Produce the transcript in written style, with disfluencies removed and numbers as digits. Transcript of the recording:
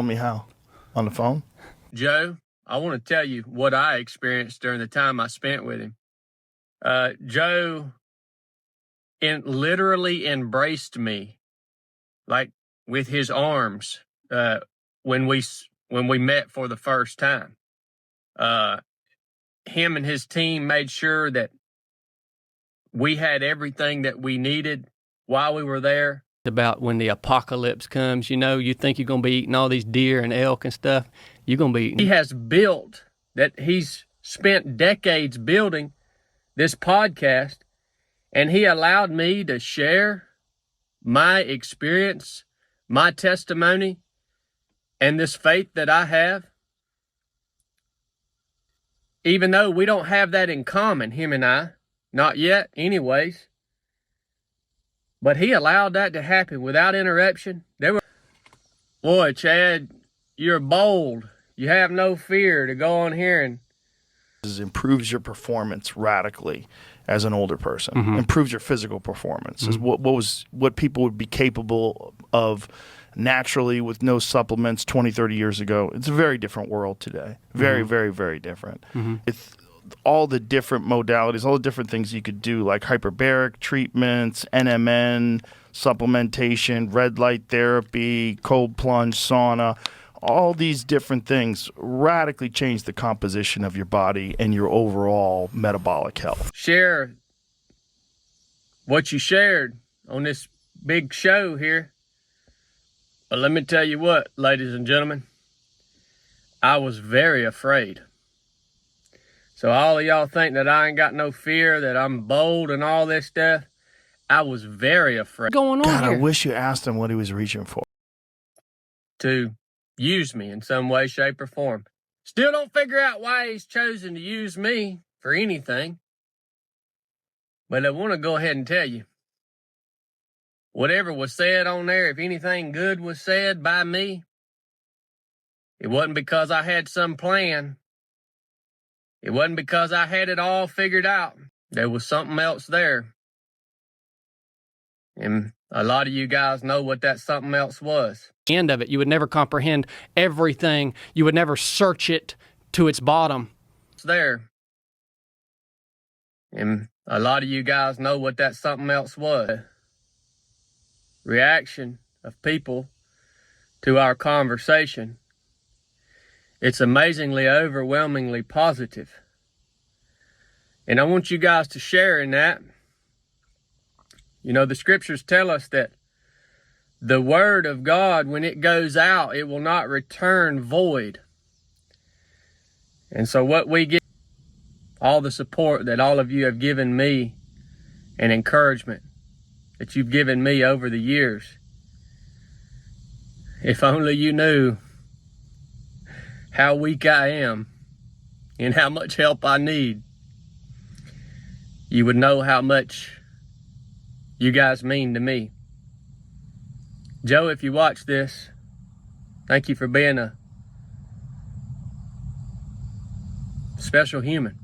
Tell me how. On the phone? Joe, I want to tell you what I experienced during the time I spent with him. Joe literally embraced me, like with his arms, when we met for the first time. Him and his team made sure that we had everything that we needed while we were there. About when the apocalypse comes, you think you're going to be eating all these deer and elk and stuff. You're going to be eating. He has built that. He's spent decades building this podcast, and he allowed me to share my experience, my testimony, and this faith that I have. Even though we don't have that in common, him and I, not yet anyways. But he allowed that to happen without interruption. Boy, Chad, you're bold. You have no fear to go on here and... It improves your performance radically as an older person. Mm-hmm. Improves your physical performance. Mm-hmm. Is what people would be capable of naturally with no supplements 20, 30 years ago. It's a very different world today. Very, mm-hmm. very, very different. Mm-hmm. It's all the different modalities, all the different things you could do, like hyperbaric treatments, NMN, supplementation, red light therapy, cold plunge, sauna. All these different things radically change the composition of your body and your overall metabolic health. Share what you shared on this big show here. But let me tell you what, ladies and gentlemen, I was very afraid. So all of y'all think that I ain't got no fear, that I'm bold and all this stuff. I was very afraid. What's going on God, here? I wish you asked him what he was reaching for. To use me in some way, shape, or form. Still don't figure out why he's chosen to use me for anything. But I want to go ahead and tell you, whatever was said on there, if anything good was said by me, it wasn't because I had some plan. It wasn't because I had it all figured out. There was something else there. And a lot of you guys know what that something else was. The end of it, you would never comprehend everything. You would never search it to its bottom. It's there. And a lot of you guys know what that something else was. Reaction of people to our conversation. It's amazingly, overwhelmingly positive. And I want you guys to share in that. You know, the scriptures tell us that the word of God, when it goes out, it will not return void. And so what we get, all the support that all of you have given me and encouragement that you've given me over the years, if only you knew how weak I am and how much help I need, you would know how much you guys mean to me. Joe, if you watch this, thank you for being a special human.